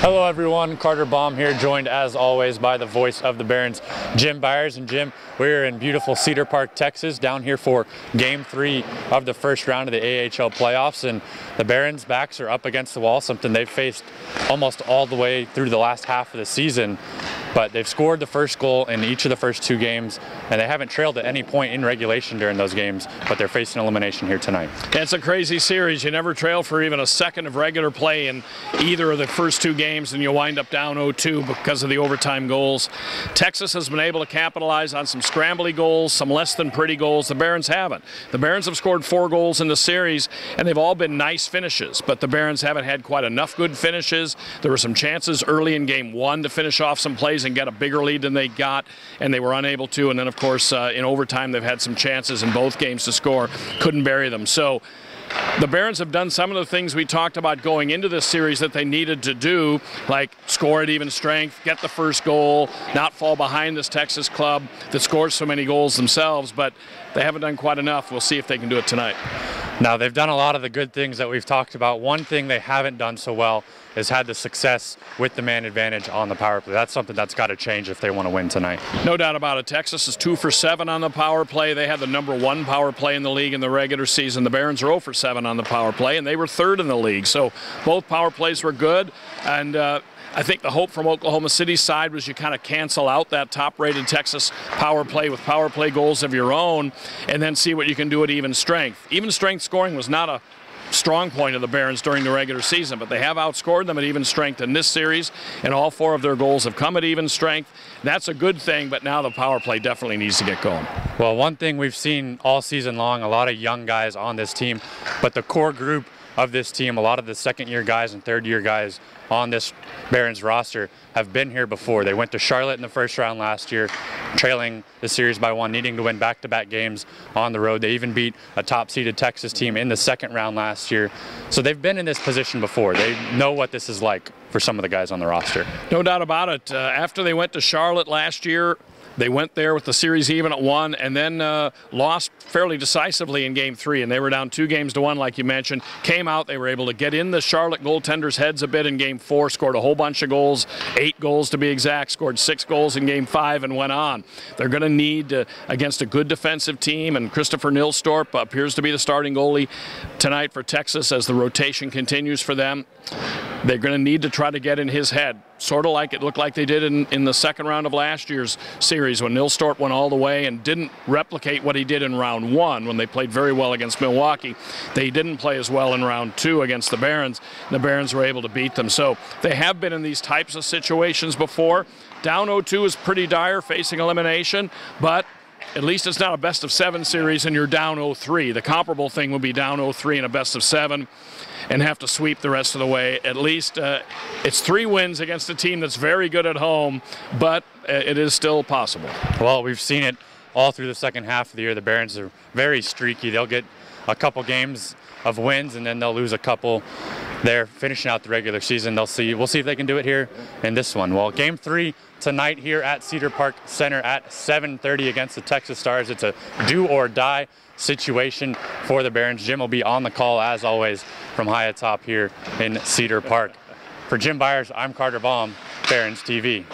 Hello everyone, Carter Baum here, joined as always by the voice of the Barons, Jim Byers. And Jim, we're in beautiful Cedar Park, Texas, down here for Game 3 of the first round of the AHL playoffs. And the Barons' backs are up against the wall, something they've faced almost all the way through the last half of the season. But they've scored the first goal in each of the first two games, and they haven't trailed at any point in regulation during those games, but they're facing elimination here tonight. It's a crazy series. You never trail for even a second of regular play in either of the first two games, and you wind up down 0-2 because of the overtime goals. Texas has been able to capitalize on some scrambly goals, some less than pretty goals. The Barons haven't. The Barons have scored 4 goals in the series, and they've all been nice finishes, but the Barons haven't had quite enough good finishes. There were some chances early in Game 1 to finish off some plays and get a bigger lead than they got, and they were unable to. And then, of course, in overtime, they've had some chances in both games to score, couldn't bury them. So the Barons have done some of the things we talked about going into this series that they needed to do, like score at even strength, get the first goal, not fall behind this Texas club that scores so many goals themselves, but they haven't done quite enough. We'll see if they can do it tonight. Now, they've done a lot of the good things that we've talked about. One thing they haven't done so well is had the success with the man advantage on the power play. That's something that's got to change if they want to win tonight. No doubt about it. Texas is 2 for 7 on the power play. They had the #1 power play in the league in the regular season. The Barons are 0 for 7 on the power play, and they were 3rd in the league. So both power plays were good, and I think the hope from Oklahoma City's side was you kind of cancel out that top-rated Texas power play with power play goals of your own and then see what you can do at even strength. Even strength scoring was not a strong point of the Barons during the regular season, but they have outscored them at even strength in this series, and all 4 of their goals have come at even strength. That's a good thing, but now the power play definitely needs to get going. Well, one thing we've seen all season long, a lot of young guys on this team, but the core group of this team, a lot of the second-year guys and third-year guys on this Barons roster have been here before. They went to Charlotte in the first round last year, trailing the series by 1, needing to win back-to-back games on the road. They even beat a top-seeded Texas team in the second round last year. So they've been in this position before. They know what this is like for some of the guys on the roster. No doubt about it. After they went to Charlotte last year, they went there with the series even at 1 and then lost fairly decisively in Game 3, and they were down 2-1 like you mentioned. Came out, they were able to get in the Charlotte goaltenders' heads a bit in Game 4, scored a whole bunch of goals, 8 goals to be exact, scored 6 goals in Game 5 and went on. They're going to need, against a good defensive team, and Christopher Nilstorp appears to be the starting goalie tonight for Texas as the rotation continues for them. They're going to need to try to get in his head, sort of like it looked like they did in the second round of last year's series when Nilstorp went all the way and didn't replicate what he did in round 1 when they played very well against Milwaukee. They didn't play as well in round 2 against the Barons. The Barons were able to beat them. So they have been in these types of situations before. Down 0-2 is pretty dire, facing elimination, but at least it's not a best-of-7 series and you're down 0-3. The comparable thing would be down 0-3 in a best-of-7 and have to sweep the rest of the way. At least it's 3 wins against a team that's very good at home, but it is still possible. Well, we've seen it all through the second half of the year. The Barons are very streaky. They'll get a couple games of wins and then they'll lose a couple. They're finishing out the regular season. We'll see if they can do it here in this one. Well, Game 3 tonight here at Cedar Park Center at 7:30 against the Texas Stars. It's a do-or-die situation for the Barons. Jim will be on the call, as always, from high atop here in Cedar Park. For Jim Byers, I'm Carter Baum, Barons TV.